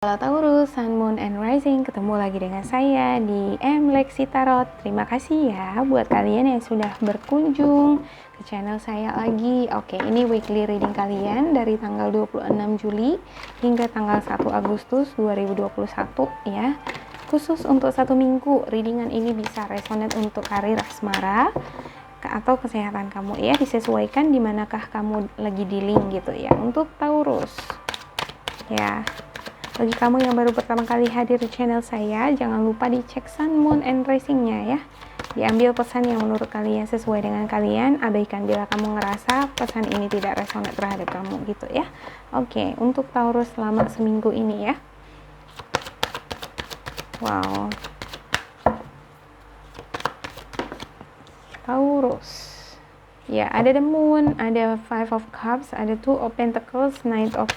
Halo Taurus, Sun, Moon, and Rising. Ketemu lagi dengan saya di Lexi Tarot. Terima kasih ya buat kalian yang sudah berkunjung ke channel saya lagi. Oke, ini weekly reading kalian dari tanggal 26 Juli hingga tanggal 1 Agustus 2021 ya. Khusus untuk 1 minggu, readingan ini bisa resonate untuk karir asmara atau kesehatan kamu ya. Disesuaikan di manakah kamu lagi dealing gitu ya. Untuk Taurus ya. Bagi kamu yang baru pertama kali hadir di channel saya, jangan lupa dicek Sun, Moon, and Rising-nya ya. Diambil pesan yang menurut kalian sesuai dengan kalian, abaikan bila kamu ngerasa pesan ini tidak resonate terhadap kamu gitu ya. Oke, untuk Taurus selama seminggu ini ya. Wow. Taurus. Ya, ada the Moon, ada Five of Cups, ada Two of Pentacles, Knight of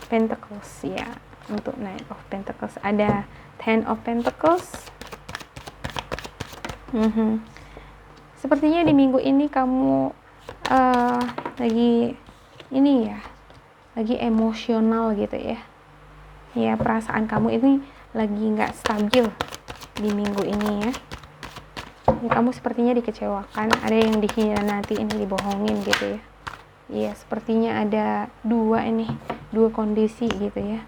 Pentacles ya. Untuk Knight of Pentacles ada Ten of Pentacles. Sepertinya di minggu ini kamu lagi ini ya, lagi emosional gitu ya. Ya, perasaan kamu ini lagi nggak stabil di minggu ini ya. Ya, kamu sepertinya dikecewakan, ada yang dikhianati, ini dibohongin gitu ya. Iya, sepertinya ada dua kondisi gitu ya.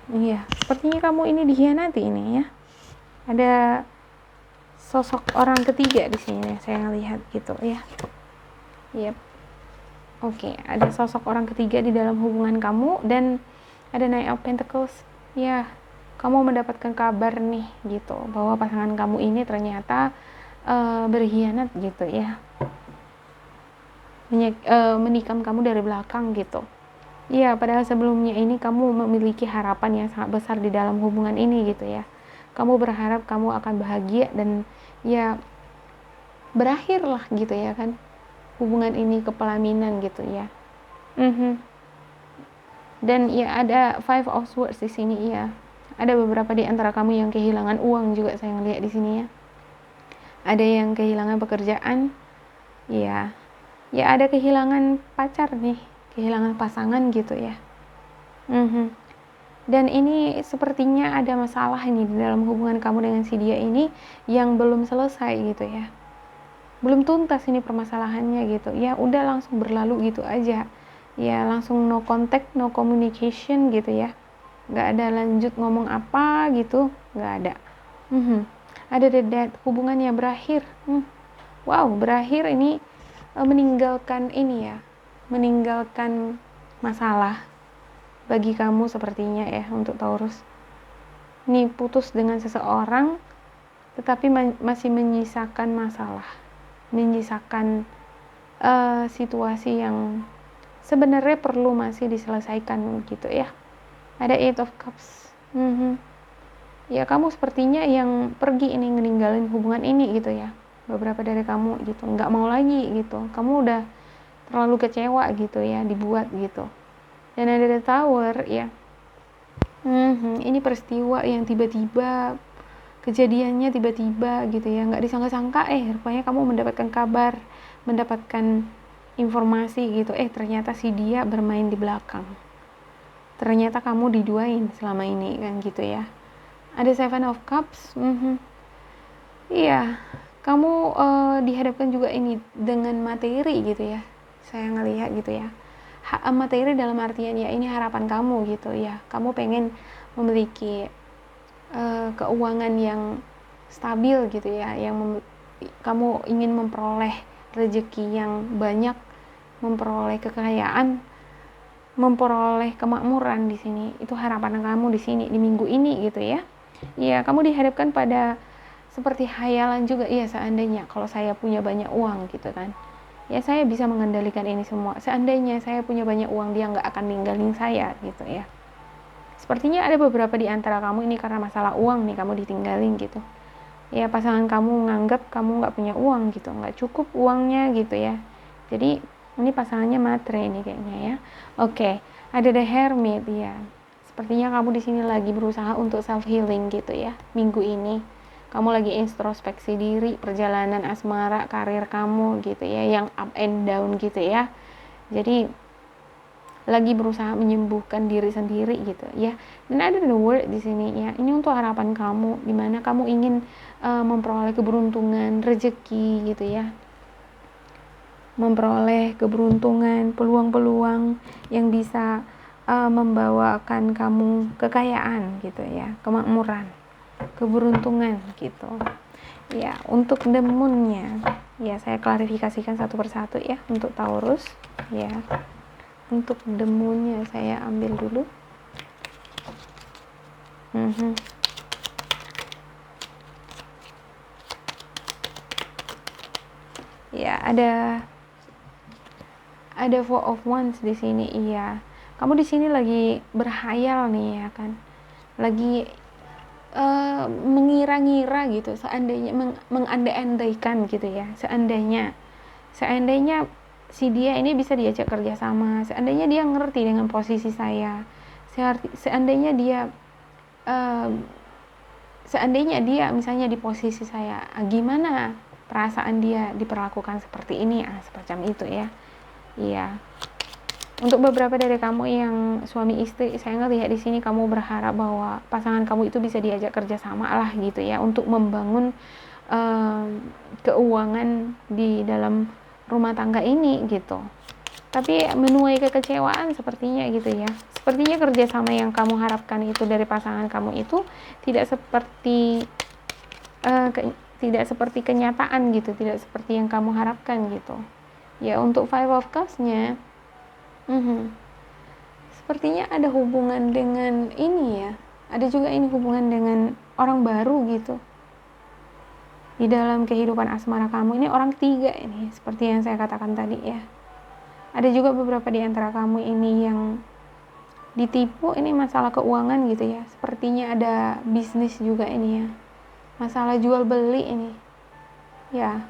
Iya, sepertinya kamu ini dikhianati ini ya. Ada sosok orang ketiga di sini saya ngelihat gitu ya. Yep. Oke, ada sosok orang ketiga di dalam hubungan kamu dan ada Knight of Pentacles. Ya, kamu mendapatkan kabar nih gitu bahwa pasangan kamu ini ternyata berkhianat gitu ya. Menikam kamu dari belakang gitu. Iya, padahal sebelumnya ini kamu memiliki harapan yang sangat besar di dalam hubungan ini gitu ya. Kamu berharap kamu akan bahagia dan ya berakhir lah gitu ya kan. Hubungan ini ke pelaminan gitu ya. Dan ya ada Five of Swords di sini ya. Ada beberapa di antara kamu yang kehilangan uang juga saya ngelihat di sini ya. Ada yang kehilangan pekerjaan. Ya. Ya ada kehilangan pacar nih. Kehilangan pasangan gitu ya. Dan ini sepertinya ada masalah ini di dalam hubungan kamu dengan si dia ini yang belum selesai gitu ya. Belum tuntas ini permasalahannya gitu. Ya udah langsung berlalu gitu aja. Ya langsung no contact, no communication gitu ya. Gak ada lanjut ngomong apa gitu. Gak ada. Ada dead, hubungannya berakhir. Wow, berakhir ini meninggalkan ini ya. Meninggalkan masalah bagi kamu sepertinya ya untuk Taurus. Ini putus dengan seseorang tetapi masih menyisakan masalah, menyisakan situasi yang sebenarnya perlu masih diselesaikan gitu ya. Ada Eight of Cups. Ya kamu sepertinya yang pergi ini ninggalin hubungan ini gitu ya. Beberapa dari kamu gitu nggak mau lagi gitu. Kamu udah terlalu kecewa gitu ya, dibuat gitu. Dan ada the Tower ya. Ini peristiwa yang tiba-tiba, kejadiannya tiba-tiba gitu ya, nggak disangka-sangka rupanya kamu mendapatkan kabar, mendapatkan informasi gitu, ternyata si dia bermain di belakang, ternyata kamu diduain selama ini kan gitu ya. Ada Seven of Cups. Iya, kamu dihadapkan juga ini dengan materi gitu ya, saya ngelihat gitu ya. Materi dalam artian ya ini harapan kamu gitu ya. Kamu pengen memiliki keuangan yang stabil gitu ya, yang kamu ingin memperoleh rezeki yang banyak, memperoleh kekayaan, memperoleh kemakmuran di sini. Itu harapan kamu di sini di minggu ini gitu ya. Iya, kamu dihadapkan pada seperti khayalan juga ya, seandainya kalau saya punya banyak uang gitu kan. Ya saya bisa mengendalikan ini semua. Seandainya saya punya banyak uang, dia nggak akan ninggalin saya gitu ya. Sepertinya ada beberapa di antara kamu ini karena masalah uang nih kamu ditinggalin gitu. Ya pasangan kamu nganggap kamu nggak punya uang gitu, nggak cukup uangnya gitu ya. Jadi ini pasangannya matre ini kayaknya ya. Oke, ada the Hermit ya. Sepertinya kamu di sini lagi berusaha untuk self healing gitu ya. Minggu ini kamu lagi introspeksi diri, perjalanan asmara, karir kamu gitu ya, yang up and down gitu ya. Jadi lagi berusaha menyembuhkan diri sendiri gitu ya. Dan ada the word di sini ya, ini untuk harapan kamu, dimana kamu ingin memperoleh keberuntungan, rezeki gitu ya, memperoleh keberuntungan, peluang-peluang yang bisa membawakan kamu kekayaan gitu ya, kemakmuran, keberuntungan gitu ya. Untuk the moon-nya ya, saya klarifikasikan satu persatu ya untuk Taurus ya. Untuk the moon-nya saya ambil dulu. Ya, ada Four of Wands di sini. Iya, kamu di sini lagi berhayal nih ya kan, lagi mengira-ngira gitu, seandainya mengandai-andaikan gitu ya, seandainya si dia ini bisa diajak kerjasama, seandainya dia ngerti dengan posisi saya, seandainya dia misalnya di posisi saya, gimana perasaan dia diperlakukan seperti ini, semacam itu ya. Iya. Untuk beberapa dari kamu yang suami istri, saya ngelihat di sini kamu berharap bahwa pasangan kamu itu bisa diajak kerjasama lah gitu ya, untuk membangun keuangan di dalam rumah tangga ini gitu. Tapi menuai kekecewaan sepertinya gitu ya. Sepertinya kerjasama yang kamu harapkan itu dari pasangan kamu itu tidak seperti kenyataan gitu, tidak seperti yang kamu harapkan gitu. Ya, untuk Five of Cups-nya sepertinya ada hubungan dengan ini ya, ada juga ini hubungan dengan orang baru gitu di dalam kehidupan asmara kamu. Ini orang ketiga ini, seperti yang saya katakan tadi ya. Ada juga beberapa di antara kamu ini yang ditipu, ini masalah keuangan gitu ya. Sepertinya ada bisnis juga ini ya, masalah jual beli ini ya.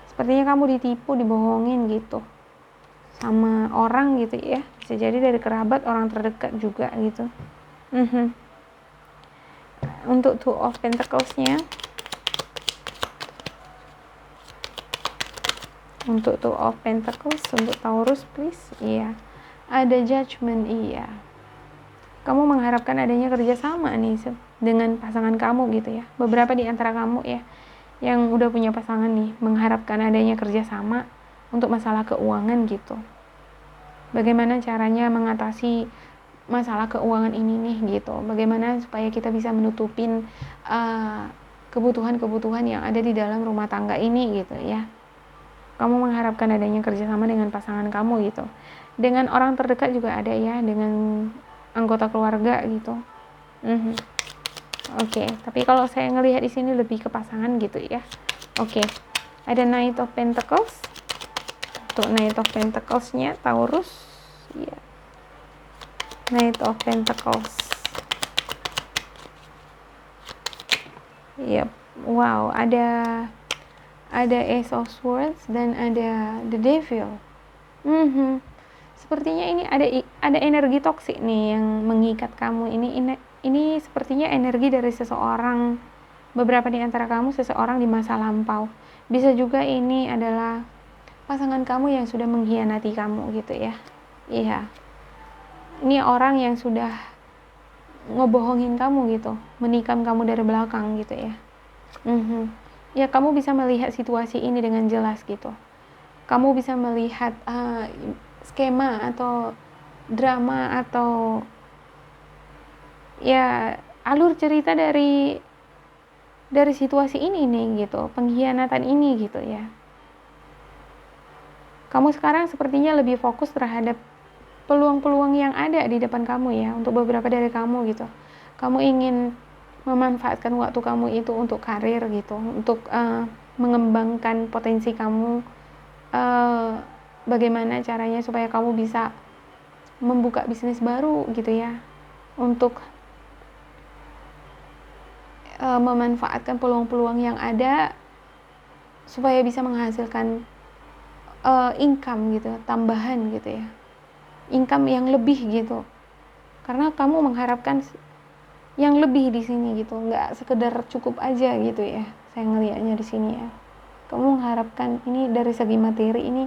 Sepertinya kamu ditipu, dibohongin gitu sama orang gitu ya, bisa jadi dari kerabat, orang terdekat juga gitu. Untuk Two of Pentacles-nya, untuk Two of Pentacles untuk Taurus please. Iya, ada Judgment. Iya, kamu mengharapkan adanya kerjasama nih dengan pasangan kamu gitu ya. Beberapa di antara kamu ya yang udah punya pasangan nih mengharapkan adanya kerjasama untuk masalah keuangan gitu. Bagaimana caranya mengatasi masalah keuangan ini nih gitu. Bagaimana supaya kita bisa menutupin kebutuhan-kebutuhan yang ada di dalam rumah tangga ini gitu ya. Kamu mengharapkan adanya kerjasama dengan pasangan kamu gitu. Dengan orang terdekat juga ada ya, dengan anggota keluarga gitu. Oke, tapi kalau saya ngelihat di sini lebih ke pasangan gitu ya. Oke. Ada Knight of Pentacles. Untuk Knight of Pentacles-nya Taurus. Iya. Knight of Pentacles. Yep. Wow, ada Ace of Swords dan ada The Devil. Sepertinya ini ada energi toksik nih yang mengikat kamu. Ini sepertinya energi dari seseorang, beberapa di antara kamu, seseorang di masa lampau. Bisa juga ini adalah pasangan kamu yang sudah mengkhianati kamu gitu ya. Iya. Ini orang yang sudah ngebohongin kamu gitu, menikam kamu dari belakang gitu ya. Ya, kamu bisa melihat situasi ini dengan jelas gitu. Kamu bisa melihat skema atau drama atau ya alur cerita dari situasi ini nih gitu, pengkhianatan ini gitu ya. Kamu sekarang sepertinya lebih fokus terhadap peluang-peluang yang ada di depan kamu ya. Untuk beberapa dari kamu gitu, kamu ingin memanfaatkan waktu kamu itu untuk karir gitu, untuk mengembangkan potensi kamu. Bagaimana caranya supaya kamu bisa membuka bisnis baru gitu ya, untuk memanfaatkan peluang-peluang yang ada supaya bisa menghasilkan income gitu, tambahan gitu ya, income yang lebih gitu. Karena kamu mengharapkan yang lebih di sini gitu, nggak sekedar cukup aja gitu ya. Saya ngelihatnya di sini ya, kamu mengharapkan ini dari segi materi ini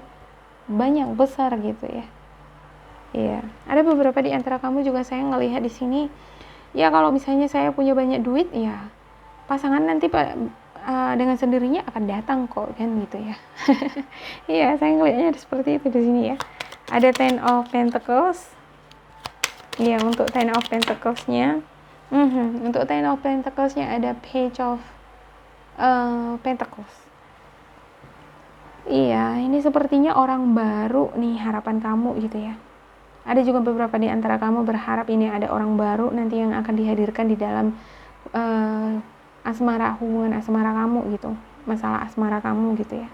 banyak, besar gitu ya. Iya, ada beberapa di antara kamu juga saya ngelihat di sini, ya kalau misalnya saya punya banyak duit, ya pasangan nanti dengan sendirinya akan datang kok, kan gitu ya. Iya, saya ngelihatnya seperti itu di sini ya. Ada Ten of Pentacles. Iya, untuk Ten of Pentacles-nya. Untuk Ten of Pentacles-nya ada Page of Pentacles. Iya, ini sepertinya orang baru nih harapan kamu gitu ya. Ada juga beberapa di antara kamu berharap ini ada orang baru nanti yang akan dihadirkan di dalam hubungan asmara kamu gitu, masalah asmara kamu gitu ya.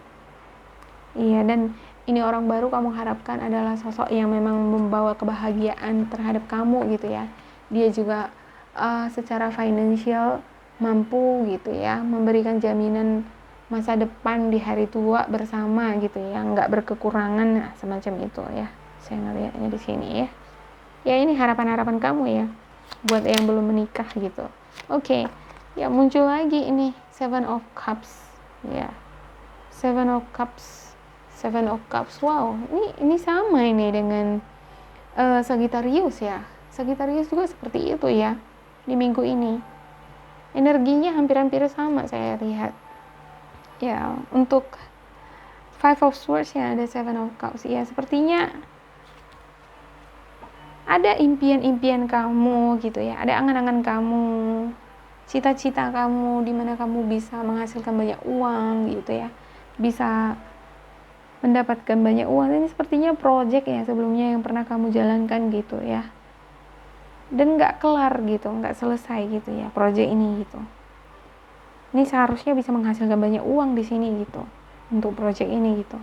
Iya, dan ini orang baru kamu harapkan adalah sosok yang memang membawa kebahagiaan terhadap kamu gitu ya. Dia juga secara financial mampu gitu ya, memberikan jaminan masa depan di hari tua bersama gitu ya, nggak berkekurangan, semacam itu ya. Saya ngelihatnya di sini ya. Ya ini harapan-harapan kamu ya, buat yang belum menikah gitu. Oke, ya muncul lagi ini Seven of Cups ya. Seven of Cups. Wow, ini sama ini dengan Sagittarius ya. Sagittarius juga seperti itu ya di minggu ini. Energinya hampir-hampir sama saya lihat. Ya, untuk Five of Swords ya ada Seven of Cups ya, sepertinya ada impian-impian kamu gitu ya, ada angan-angan kamu, cita-cita kamu di mana kamu bisa menghasilkan banyak uang gitu ya, bisa mendapatkan banyak uang. Ini sepertinya project ya sebelumnya yang pernah kamu jalankan gitu ya, dan nggak kelar gitu, nggak selesai gitu ya project ini gitu. Ini seharusnya bisa menghasilkan banyak uang di sini gitu untuk project ini gitu,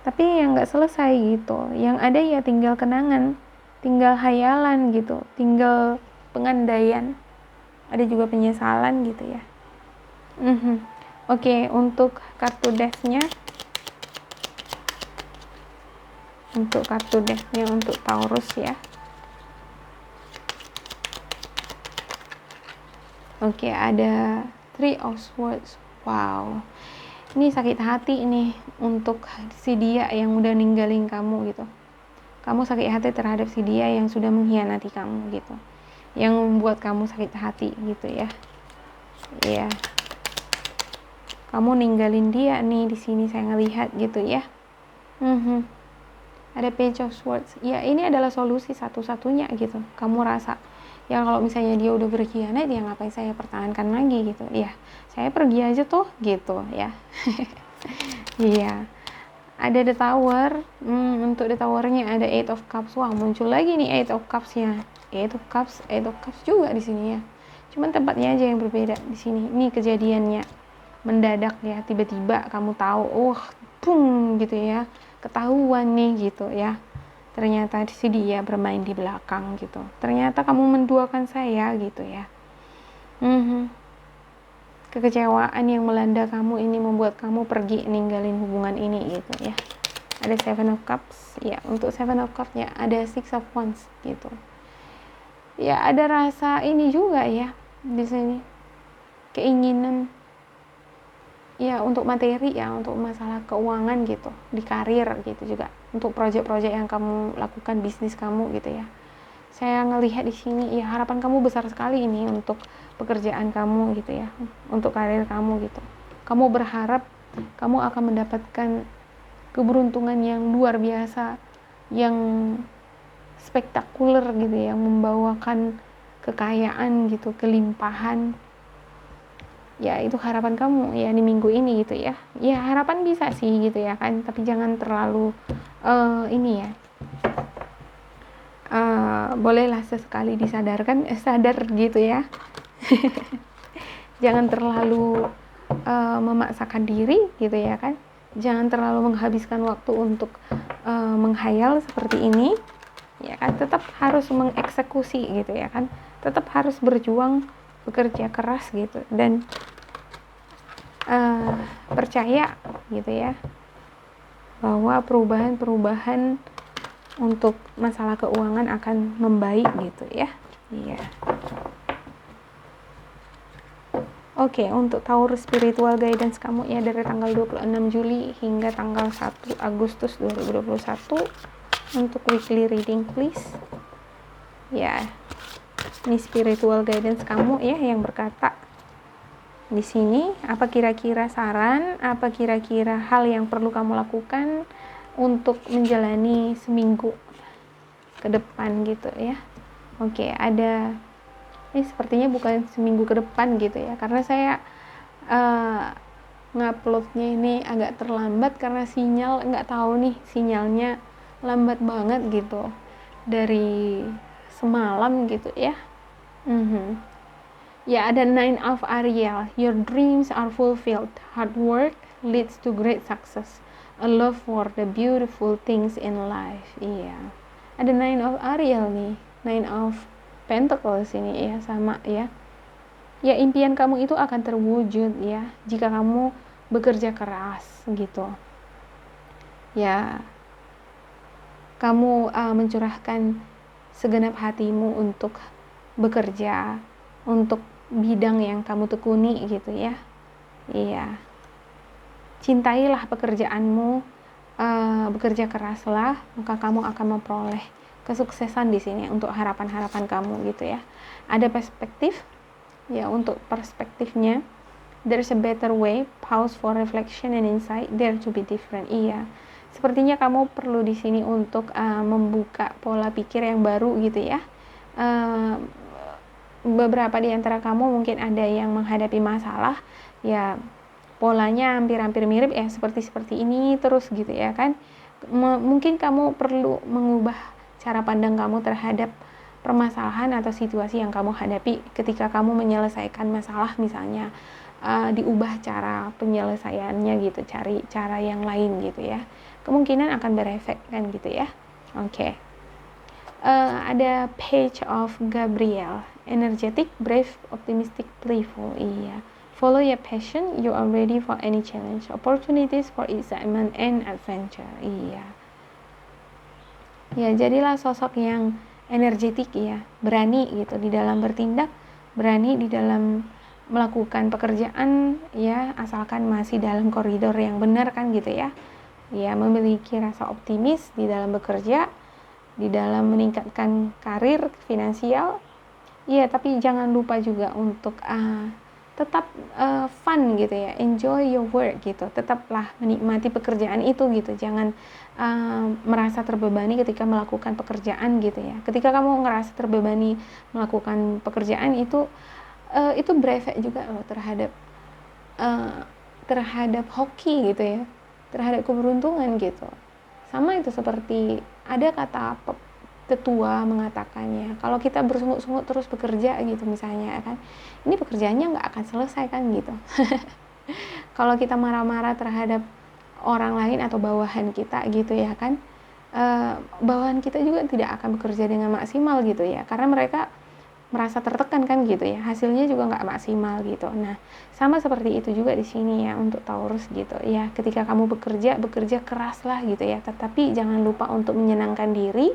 tapi yang nggak selesai gitu. Yang ada ya tinggal kenangan, tinggal hayalan gitu, tinggal pengandaian, ada juga penyesalan gitu ya. Oke, untuk kartu death-nya, untuk Taurus ya. Oke, ada Three of Swords. Wow, ini sakit hati nih untuk si dia yang udah ninggalin kamu gitu. Kamu sakit hati terhadap si dia yang sudah mengkhianati kamu gitu, yang membuat kamu sakit hati gitu ya. Iya, kamu ninggalin dia nih di sini saya ngelihat gitu ya. Ada Page of Swords ya, ini adalah solusi satu-satunya gitu. Kamu rasa ya kalau misalnya dia udah berkhianat, ya ngapain saya pertahankan lagi gitu ya, saya pergi aja tuh gitu ya. Iya, ada The Tower. Untuk The Tower-nya ada Eight of Cups. Wah, muncul lagi nih Eight of Cups-nya. Eight of Cups juga di sini ya. Cuman tempatnya aja yang berbeda di sini. Ini kejadiannya mendadak ya, tiba-tiba kamu tahu, boom gitu ya, ketahuan nih gitu ya. Ternyata si dia bermain di belakang gitu. Ternyata kamu menduakan saya gitu ya. Kekecewaan yang melanda kamu ini membuat kamu pergi ninggalin hubungan ini gitu ya. Ada Seven of Cups ya. Untuk Seven of Cups ya ada Six of Wands gitu ya. Ada rasa ini juga ya di sini, keinginan ya untuk materi ya, untuk masalah keuangan gitu, di karir gitu juga, untuk proyek-proyek yang kamu lakukan, bisnis kamu gitu ya. Saya ngelihat di sini ya, harapan kamu besar sekali ini untuk pekerjaan kamu gitu ya, untuk karir kamu gitu. Kamu berharap kamu akan mendapatkan keberuntungan yang luar biasa, yang spektakuler gitu ya, membawakan kekayaan gitu, kelimpahan. Ya itu harapan kamu ya di minggu ini gitu ya. Ya harapan bisa sih gitu ya kan, tapi jangan terlalu ini ya. Bolehlah sesekali disadarkan, sadar gitu ya. Jangan terlalu memaksakan diri gitu ya kan. Jangan terlalu menghabiskan waktu untuk menghayal seperti ini ya kan. Tetap harus mengeksekusi gitu ya kan. Tetap harus berjuang, bekerja keras gitu, dan percaya gitu ya bahwa perubahan untuk masalah keuangan akan membaik gitu ya. Iya. Oke, untuk Taurus spiritual guidance kamu ya dari tanggal 26 Juli hingga tanggal 1 Agustus 2021. untuk weekly reading please. Ya, ini spiritual guidance kamu ya yang berkata di sini. Apa kira-kira saran, apa kira-kira hal yang perlu kamu lakukan untuk menjalani seminggu ke depan gitu ya. Oke, ada ini sepertinya bukan seminggu ke depan gitu ya, karena saya nguploadnya ini agak terlambat karena sinyal, nggak tahu nih sinyalnya lambat banget gitu dari semalam gitu ya. Ya, ada Nine of Ariel. Your dreams are fulfilled. Hard work leads to great success. A love for the beautiful things in life. Iya. Ada Nine of Ariel nih. Nine of Pentacles ini ya, sama ya. Ya, impian kamu itu akan terwujud ya jika kamu bekerja keras gitu. Ya, kamu mencurahkan segenap hatimu untuk bekerja, untuk bidang yang kamu tekuni gitu ya. Iya, cintailah pekerjaanmu, bekerja keraslah, maka kamu akan memperoleh kesuksesan di sini untuk harapan-harapan kamu gitu ya. Ada perspektif ya, untuk perspektifnya. There's a better way, pause for reflection and insight, dare to be different. Iya, sepertinya kamu perlu di sini untuk membuka pola pikir yang baru gitu ya. Beberapa di antara kamu mungkin ada yang menghadapi masalah ya, polanya hampir-hampir mirip ya, seperti ini terus gitu ya kan. Mungkin kamu perlu mengubah cara pandang kamu terhadap permasalahan atau situasi yang kamu hadapi ketika kamu menyelesaikan masalah misalnya. Diubah cara penyelesaiannya gitu, cari cara yang lain gitu ya, kemungkinan akan berefek kan gitu ya. Oke. Ada Page of Gabriel. Energetic, brave, optimistic, playful. Iya. Follow your passion, you are ready for any challenge. Opportunities for excitement and adventure. Iya. Ya, jadilah sosok yang energetik ya, berani gitu di dalam bertindak, berani di dalam melakukan pekerjaan ya, asalkan masih dalam koridor yang benar kan gitu ya. Ya, memiliki rasa optimis di dalam bekerja, di dalam meningkatkan karir, finansial. Iya, tapi jangan lupa juga untuk tetap fun gitu ya, enjoy your work gitu. Tetaplah menikmati pekerjaan itu gitu. Jangan merasa terbebani ketika melakukan pekerjaan gitu ya. Ketika kamu ngerasa terbebani melakukan pekerjaan itu berefek juga loh terhadap hoki gitu ya, terhadap keberuntungan gitu. Sama itu seperti ada kata tetua mengatakannya, kalau kita bersungut-sungut terus bekerja gitu misalnya kan, ini pekerjaannya nggak akan selesai kan gitu. Kalau kita marah-marah terhadap orang lain atau bawahan kita gitu ya kan, bawahan kita juga tidak akan bekerja dengan maksimal gitu ya, karena mereka merasa tertekan kan gitu ya, hasilnya juga nggak maksimal gitu. Nah, sama seperti itu juga di sini ya untuk Taurus gitu ya. Ketika kamu bekerja keras lah gitu ya, tetapi jangan lupa untuk menyenangkan diri.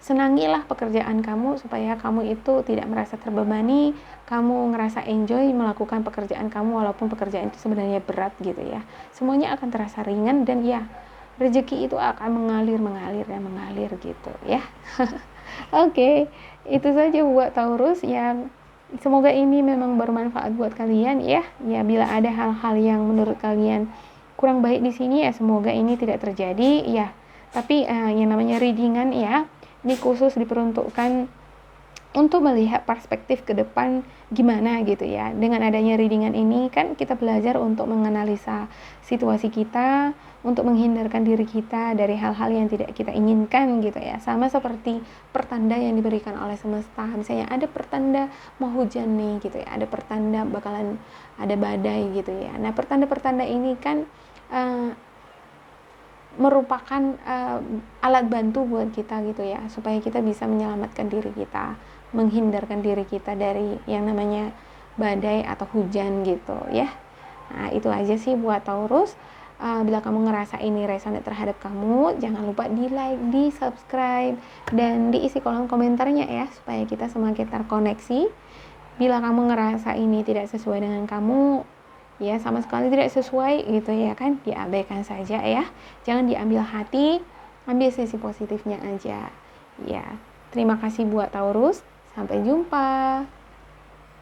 Senangilah pekerjaan kamu supaya kamu itu tidak merasa terbebani, kamu ngerasa enjoy melakukan pekerjaan kamu walaupun pekerjaan itu sebenarnya berat gitu ya. Semuanya akan terasa ringan dan ya rezeki itu akan mengalir gitu ya. Oke, itu saja buat Taurus yang semoga ini memang bermanfaat buat kalian ya. Ya, bila ada hal-hal yang menurut kalian kurang baik di sini ya semoga ini tidak terjadi ya. Tapi yang namanya readingan ya, ini khusus diperuntukkan untuk melihat perspektif ke depan gimana gitu ya. Dengan adanya readingan ini kan kita belajar untuk menganalisa situasi kita, untuk menghindarkan diri kita dari hal-hal yang tidak kita inginkan gitu ya. Sama seperti pertanda yang diberikan oleh semesta. Misalnya ada pertanda mau hujan nih gitu ya, ada pertanda bakalan ada badai gitu ya. Nah, pertanda-pertanda ini kan merupakan alat bantu buat kita gitu ya, supaya kita bisa menyelamatkan diri kita, menghindarkan diri kita dari yang namanya badai atau hujan gitu ya. Nah, itu aja sih buat Taurus. Bila kamu ngerasa ini resonate terhadap kamu, jangan lupa di like, di subscribe, dan diisi kolom komentarnya ya, supaya kita semakin terkoneksi. Bila kamu ngerasa ini tidak sesuai dengan kamu, ya sama sekali tidak sesuai gitu ya kan, diabaikan saja ya, jangan diambil hati. ambil sisi positifnya aja. Ya, terima kasih buat Taurus, sampai jumpa.